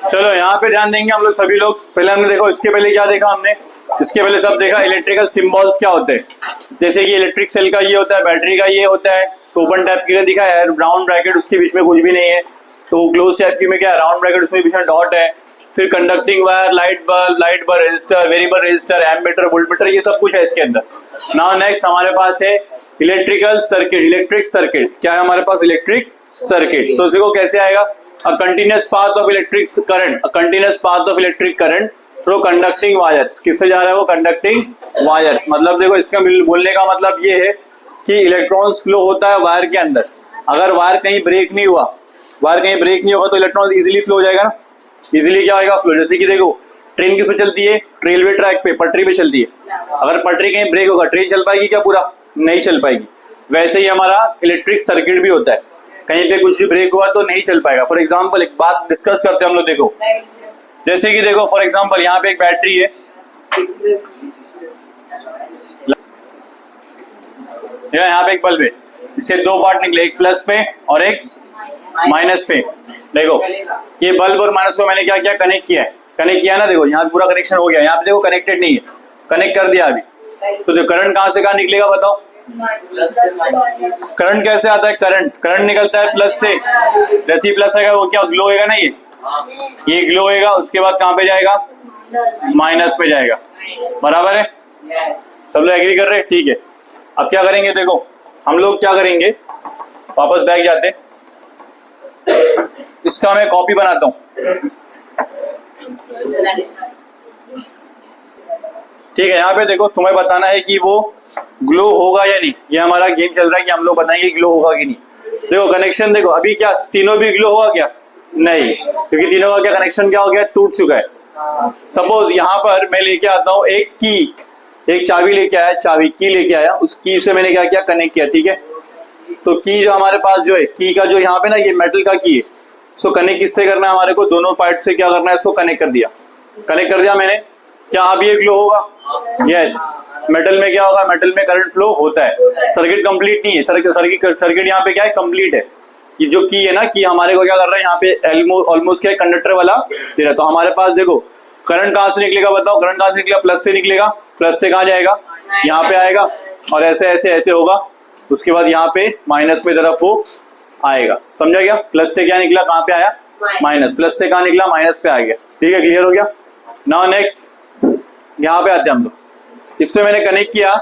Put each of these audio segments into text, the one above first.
चलो यहाँ पे ध्यान देंगे हम लोग सभी लोग। पहले हमने देखो, इसके पहले क्या देखा हमने, इसके पहले सब देखा इलेक्ट्रिकल सिंबल्स क्या होते हैं। जैसे कि इलेक्ट्रिक सेल का ये होता है, बैटरी का ये होता है, तो ओपन टाइप की दिखा है राउंड ब्रैकेट, उसके बीच में कुछ भी नहीं है। तो क्लोज टाइप की में क्या है, राउंड ब्रैकेट, उसमें बीच में डॉट है। फिर conducting wire, light bulb resistor, variable resistor, ammeter, voltmeter, ये सब कुछ है इसके अंदर। नाउ नेक्स्ट हमारे पास है इलेक्ट्रिकल सर्किट, इलेक्ट्रिक सर्किट। क्या है हमारे पास, इलेक्ट्रिक सर्किट। तो देखो कैसे आएगा, a continuous path of electric current, a continuous path of electric current through conducting wires. किससे जा रहा है वो, कंडक्टिंग वायर्स। मतलब देखो इसका बोलने का मतलब ये है कि इलेक्ट्रॉन्स फ्लो होता है वायर के अंदर। अगर वायर कहीं ब्रेक नहीं हुआ, वायर कहीं ब्रेक नहीं होगा तो इलेक्ट्रॉन इजीली फ्लो हो जाएगा ना। इजीली क्या होगा, फ्लो। जैसे कि देखो ट्रेन किस पे चलती है, रेलवे ट्रैक पे, पटरी पे चलती है। अगर पटरी कहीं ब्रेक होगा, ट्रेन चल पाएगी क्या, पूरा नहीं चल पाएगी। वैसे ही हमारा इलेक्ट्रिक सर्किट भी होता है, कहीं पे कुछ भी ब्रेक हुआ तो नहीं चल पाएगा। फॉर एग्जाम्पल एक बात डिस्कस करते हैं हम लोग। देखो जैसे कि देखो फॉर एग्जाम्पल यहाँ पे एक बैटरी है, यहाँ पे एक बल्ब है, इससे दो पार्ट निकले, एक प्लस पे और एक माइनस पे। देखो ये बल्ब और माइनस को मैंने क्या किया, कनेक्ट किया है, कनेक्ट किया ना। देखो यहाँ पूरा कनेक्शन हो गया, यहाँ पे देखो कनेक्टेड नहीं है, कनेक्ट कर दिया अभी। तो जो करंट कहाँ से कहाँ निकलेगा बताओ, करंट कैसे आता है, करंट निकलता है प्लस से। जैसे ही प्लस आएगा वो क्या ग्लो होएगा ना, ये ग्लो होएगा, उसके बाद कहाँ पे जाएगा, माइनस पे जाएगा। बराबर है, सब लोग एग्री कर रहे हैं, ठीक है। अब क्या करेंगे, देखो हम लोग क्या करेंगे, वापस बैक जाते, इसका मैं कॉपी बनाता हूं, ठीक है। यहाँ पे देखो तुम्हें बताना है कि वो ग्लो होगा या नहीं। ये हमारा गेम चल रहा है कि हम लोग बताएंगे ग्लो होगा कि नहीं। देखो कनेक्शन देखो, अभी क्या तीनों भी ग्लो होगा क्या, नहीं, क्योंकि तीनों का क्या कनेक्शन क्या हो गया, टूट चुका है। सपोज यहाँ पर मैं लेके आता हूँ एक की, एक चाबी लेके आया, चाबी की लेके आया, उस की से मैंने क्या किया, कनेक्ट किया, ठीक है। तो की जो हमारे पास जो है, की का जो यहाँ पे ना ये मेटल का की है, इसको कनेक्ट किससे करना है हमारे को, दोनों पार्ट से क्या करना है, इसको कनेक्ट कर दिया, कनेक्ट कर दिया मैंने। क्या अब ये ग्लो होगा, यस। मेटल में क्या होगा, मेटल में करंट फ्लो होता है। सर्किट कंप्लीट नहीं है, सर्किट यहाँ पे क्या है, कंप्लीट है। ये जो की है ना, की हमारे को क्या कर रहा है, यहाँ पे ऑलमोस्ट क्या है, कंडक्टर वाला दे रहा है। तो हमारे पास देखो करंट कहाँ से निकलेगा बताओ, करंट कहाँ से निकलेगा, प्लस से निकलेगा, प्लस से कहाँ जाएगा, यहाँ पे आएगा, और ऐसे ऐसे ऐसे होगा, उसके बाद यहाँ पे माइनस में तरफ वो आएगा। समझा गया, प्लस से क्या निकला, कहाँ पे आया, माइनस, प्लस से कहाँ निकला, माइनस पे आ गया, ठीक है, क्लियर हो गया। नाउ नेक्स्ट यहाँ पे आते हैं हम लोग। इस पे मैंने कनेक्ट किया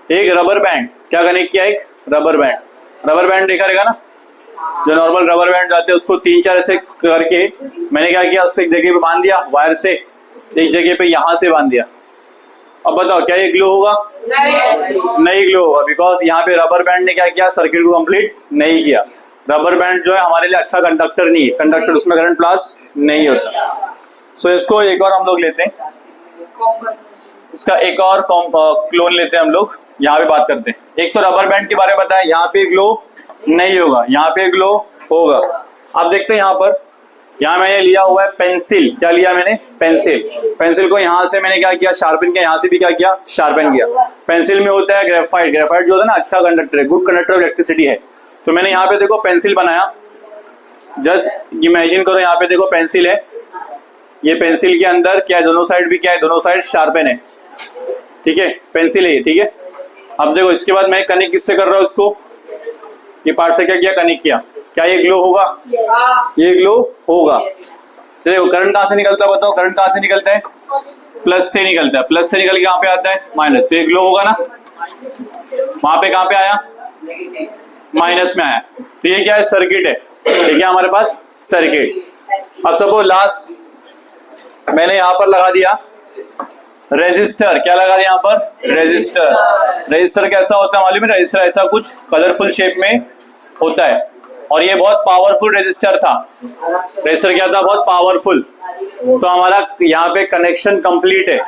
एक रबर बैंड, क्या कनेक्ट किया, एक रबर बैंड। रबर बैंड देखा रहेगा ना, जो नॉर्मल रबर बैंड जाते हैं उसको 3-4 ऐसे करके मैंने क्या किया, उसको एक जगह पे बांध दिया वायर से, एक जगह पे यहाँ से बांध दिया। अब बताओ क्या ये ग्लो होगा, नहीं ग्लो होगा, बिकॉज यहाँ पे रबर बैंड ने क्या किया, सर्किट को कंप्लीट नहीं किया। रबर बैंड जो है हमारे लिए अच्छा कंडक्टर नहीं है, कंडक्टर उसमें करंट पास नहीं होता। सो इसको एक और हम लोग लेते हैं, इसका एक और क्लोन लेते हैं हम लोग, यहाँ पे बात करते हैं। एक तो रबर बैंड के बारे में बताया, यहाँ पे ग्लो नहीं होगा, यहाँ पे ग्लो होगा। अब देखते हैं यहाँ पर, यहाँ मैंने लिया हुआ है पेंसिल, क्या लिया मैंने, पेंसिल। पेंसिल को यहाँ से मैंने क्या किया, शार्पन किया, यहाँ से भी क्या किया, शार्पन किया। पेंसिल में होता है ग्रेफाइट, ग्रेफाइट जो होता है ना अच्छा कंडक्टर है, गुड कंडक्टर ऑफ इलेक्ट्रिसिटी है। तो मैंने यहाँ पे देखो पेंसिल बनाया, जस्ट इमेजिन करो यहाँ पे देखो पेंसिल है, ये पेंसिल के अंदर क्या है, दोनों साइड भी क्या है, दोनों साइड शार्पन है, ठीक है, पेंसिल है ये, ठीक है। अब देखो इसके बाद मैं कनेक्ट किससे कर रहा हूँ, इसको ये पार्ट से क्या किया, कनेक्ट किया। क्या ये ग्लो होगा, ये ग्लो होगा। देखो करंट कहाँ से निकलता है बताओ, करंट कहाँ से निकलता है, प्लस से निकलता है, प्लस से निकल के कहाँ पे आता है, माइनस से, ग्लो होगा ना। वहां पे कहाँ पे आया, माइनस में आया। तो ये क्या है, सर्किट है, ठीक है, हमारे पास सर्किट। अब सपोज लास्ट मैंने यहाँ पर लगा दिया रेजिस्टर, क्या लगा दिया यहाँ पर, रेजिस्टर। रेजिस्टर कैसा होता है मालूम है, रेजिस्टर ऐसा कुछ कलरफुल शेप में होता है, और ये बहुत पावरफुल रेजिस्टर था। रेजिस्टर क्या था, बहुत पावरफुल। तो हमारा यहाँ पे कनेक्शन कंप्लीट है,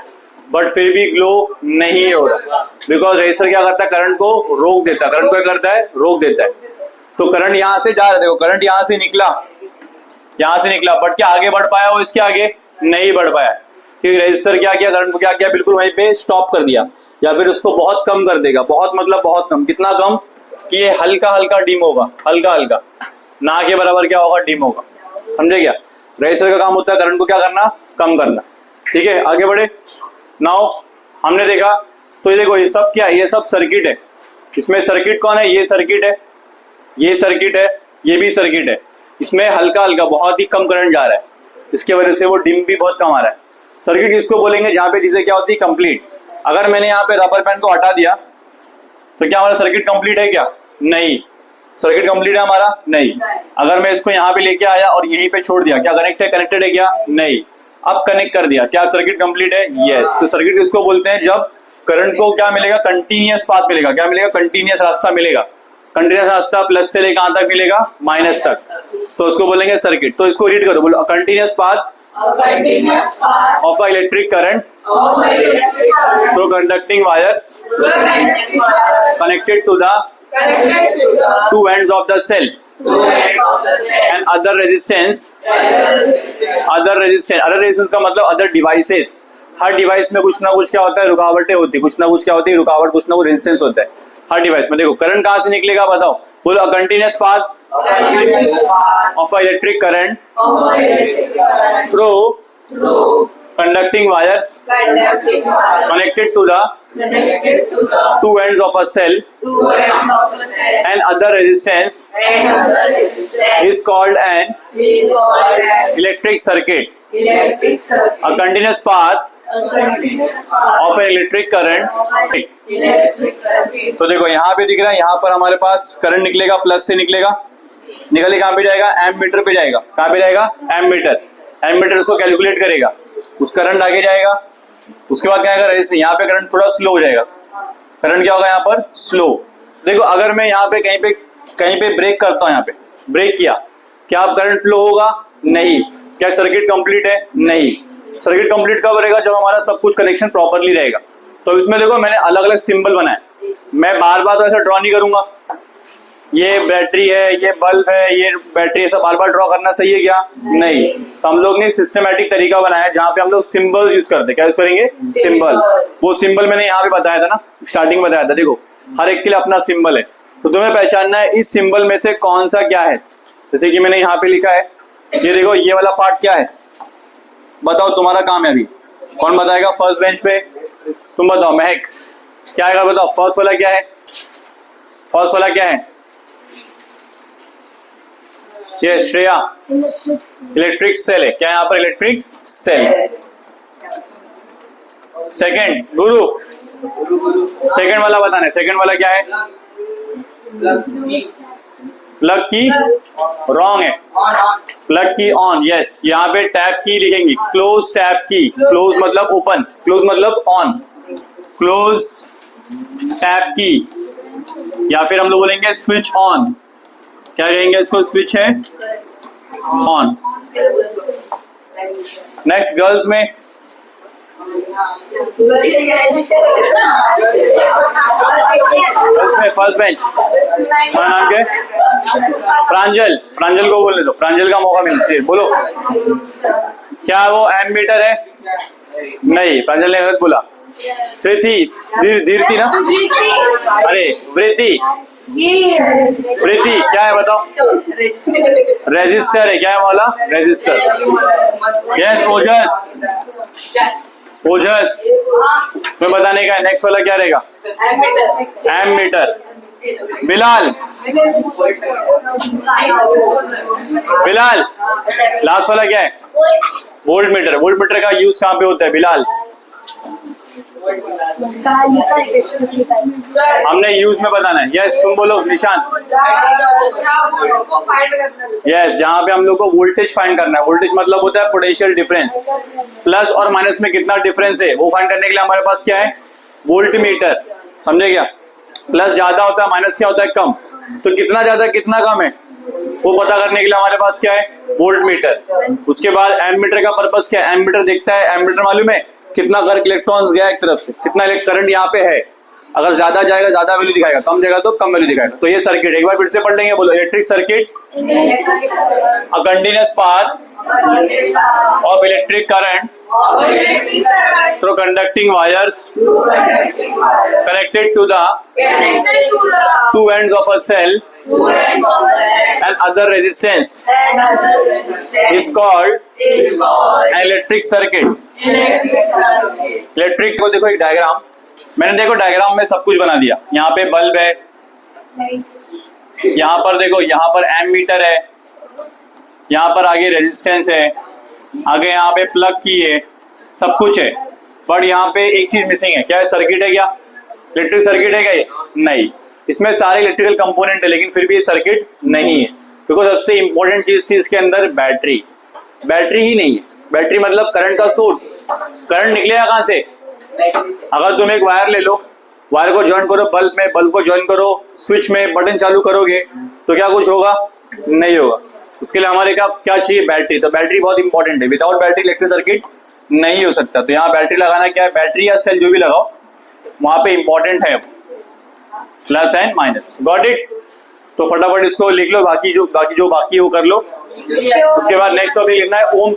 बट फिर भी ग्लो नहीं हो रहा, बिकॉज रेजिस्टर क्या करता है, करंट को रोक देता है। करंट को क्या करता है, रोक देता है। तो करंट यहाँ से जा रहा है, देखो करंट यहाँ से निकला, यहाँ से निकला, बट क्या आगे बढ़ पाया वो, इसके आगे नहीं बढ़ पाया, क्योंकि रेजिस्टर क्या किया, करंट को क्या किया, बिल्कुल वहीं पे स्टॉप कर दिया, या फिर उसको बहुत कम कर देगा। बहुत मतलब बहुत कम, कितना कम कि ये हल्का हल्का डिम होगा, हल्का हल्का, ना के बराबर क्या होगा, डिम होगा। समझे क्या। रेजिस्टर का काम होता है करंट को क्या करना, कम करना। ठीक है, आगे बढ़े। नाउ हमने देखा, तो ये देखो ये सब क्या है, ये सब सर्किट है। इसमें सर्किट कौन है, ये सर्किट है, ये सर्किट है, ये भी सर्किट है। इसमें हल्का हल्का बहुत ही कम करंट जा रहा है, इसके वजह से वो डिम भी बहुत कम आ रहा है। सर्किट इसको बोलेंगे जहाँ पे चीजें क्या होती है, कंप्लीट। अगर मैंने यहाँ पे रबर बैंड को हटा दिया तो क्या हमारा सर्किट कंप्लीट है क्या, नहीं। सर्किट कंप्लीट है हमारा, नहीं। अगर मैं इसको यहाँ पे लेके आया और यहीं पे छोड़ दिया, क्या कनेक्ट है, कनेक्टेड है क्या, नहीं। अब कनेक्ट कर दिया, क्या सर्किट कंप्लीट है, यस। तो सर्किट किसको बोलते हैं, जब करंट को क्या मिलेगा, कंटिन्यूअस पाथ मिलेगा। क्या मिलेगा, कंटिन्यूअस रास्ता मिलेगा। कंटिन्यूअस रास्ता प्लस से लेकर कहां तक मिलेगा, माइनस तक, तो उसको बोलेंगे सर्किट। तो इसको रीड करो, बोलो continuous path of electric current through conducting wires connected to the two ends of the cell and other resistance का मतलब other devices। हर डिवाइस में कुछ ना कुछ क्या होता है, रुकावटें होती है, कुछ ना कुछ क्या होती है, रुकावट, कुछ ना कुछ रेजिस्टेंस होता है हर डिवाइस में। देखो करंट कहां से निकलेगा, बताओ, बोलो continuous path of electric current through conducting wires connected to the two ends of a cell and other resistance is called an electric circuit. A continuous path of an electric current। तो देखो यहाँ पे दिख रहा है, यहाँ पर हमारे पास करंट निकलेगा, प्लस से निकलेगा, निकल के कहाँ पे जाएगा, एम मीटर पे जाएगा। कहाँ पे जाएगा, एम मीटर। एम मीटर उसको कैलकुलेट करेगा, उस करंट आगे जाएगा। उसके बाद क्या आएगा, रेजिस्टेंस। यहाँ पे करंट थोड़ा स्लो हो जाएगा, करंट क्या होगा यहाँ पर, स्लो। देखो अगर मैं यहाँ पे कहीं पे ब्रेक करता हूँ, यहाँ पे ब्रेक किया, क्या अब करंट फ्लो होगा, नहीं। क्या सर्किट कंप्लीट है, नहीं। सर्किट कंप्लीट कब रहेगा, जब हमारा सब कुछ कनेक्शन प्रॉपरली रहेगा। तो इसमें देखो मैंने अलग अलग सिंबल बनाए, मैं बार बार तो ऐसा ड्रॉ नहीं करूंगा। ये बैटरी है, ये बल्ब है, ये बैटरी है, सब बार बार ड्रॉ करना सही है क्या, नहीं। तो हम लोग ने एक सिस्टमैटिक तरीका बनाया जहाँ पे हम लोग सिंबल यूज करते हैं। क्या यूज करेंगे, सिंबल। वो सिंबल मैंने यहाँ पे बताया था ना, स्टार्टिंग में बताया था। देखो हर एक के लिए अपना सिंबल है, तो तुम्हें पहचानना है इस सिंबल में से कौन सा क्या है। जैसे कि मैंने यहाँ पे लिखा है, ये देखो ये वाला पार्ट क्या है, बताओ तुम्हारा काम है अभी। कौन बताएगा, फर्स्ट बेंच पे तुम बताओ, महक क्या आएगा, बताओ फर्स्ट वाला क्या है, फर्स्ट वाला क्या है, ये श्रेया इलेक्ट्रिक सेल है। क्या है यहाँ पर, इलेक्ट्रिक सेल। सेकंड गुरु, सेकंड वाला बताना है, सेकंड वाला क्या है, प्लग की, रॉन्ग है, प्लग की ऑन, यस। यहाँ पे टैप की लिखेंगे, क्लोज टैप की। क्लोज मतलब ओपन, क्लोज मतलब ऑन, क्लोज टैप की। या फिर हम लोग बोलेंगे स्विच ऑन। क्या कहेंगे इसको, स्विच है ऑन। नेक्स्ट गर्ल्स में, फर्स्ट बेंच, तुम्हारा नाम क्या है, प्रांजल। प्रांजल को बोलने दो, प्रांजल का मौका मिलना चाहिए। बोलो क्या वो एम मीटर है, नहीं, प्रांजल ने गलत बोला। प्रीति, धीरती ना, अरे प्रीति, प्रीति क्या है बताओ, रेजिस्टर है। क्या है वाला, रेजिस्टर, यस। ओजस, ओजस तुम्हें बताने का है। नेक्स्ट वाला क्या रहेगा, ammeter. Bilal, Bilal last वाला क्या है, वोल्ट मीटर। वोल्ट मीटर का यूज कहाँ पे होता है, बिलाल, हमने यूज में बताना है। यस तुम बोलो निशान, यस जहाँ पे हम लोग को वोल्टेज फाइंड करना है। वोल्टेज मतलब होता है पोटेंशियल डिफरेंस, प्लस और माइनस में कितना डिफरेंस है वो फाइंड करने के लिए हमारे पास क्या है, वोल्ट मीटर। समझे क्या, प्लस ज्यादा होता है, माइनस क्या होता है, कम। तो कितना ज्यादा कितना कम है वो पता करने के लिए हमारे पास क्या है, वोल्ट मीटर। उसके बाद एम मीटर का पर्पस क्या है, एम मीटर देखता है, एम मीटर मालूम है कितना करंट इलेक्ट्रॉन्स गया एक तरफ से, कितना करंट यहाँ पे है। अगर ज्यादा जाएगा ज्यादा वैल्यू दिखाएगा, कम जाएगा तो कम वैल्यू दिखाएगा। तो ये सर्किट एक बार फिर से पढ़ लेंगे, बोलो electric circuit, a continuous path of electric current through conducting wires connected to the two ends of a cell and other resistance is called an electric circuit. Electric को देखो एक डायग्राम, मैंने देखो डायग्राम में सब कुछ बना दिया। यहाँ पे बल्ब है, यहाँ पर देखो, यहाँ पर एम मीटर है, यहाँ पर आगे रेजिस्टेंस है, आगे यहाँ पे प्लग की है, सब कुछ है। बट यहाँ पे एक चीज मिसिंग है, क्या है? सर्किट है क्या? इलेक्ट्रिक सर्किट है क्या ये? नहीं, इसमें सारे इलेक्ट्रिकल कंपोनेंट है लेकिन फिर भी ये सर्किट नहीं है, बिकॉज सबसे इंपॉर्टेंट चीज थी इसके अंदर बैटरी। बैटरी ही नहीं है। बैटरी मतलब करंट का सोर्स। करंट निकलेगा कहाँ से? अगर तुम एक वायर ले लो, वायर को ज्वाइन करो बल्ब में, बल्ब को ज्वाइन करो स्विच में, बटन चालू करोगे तो क्या कुछ होगा? नहीं होगा। उसके लिए हमारे क्या चाहिए? बैटरी। तो बैटरी बहुत इंपॉर्टेंट है। विदाउट बैटरी इलेक्ट्रिक सर्किट नहीं हो सकता। तो यहाँ बैटरी लगाना क्या है? बैटरी या सेल जो भी लगाओ वहां पे इंपॉर्टेंट है plus and minus. Got it? तो फटाफट इसको लिख लो, बाकी जो बाकी है वो कर लो। उसके बाद नेक्स्ट टॉपिक लिखना है ओम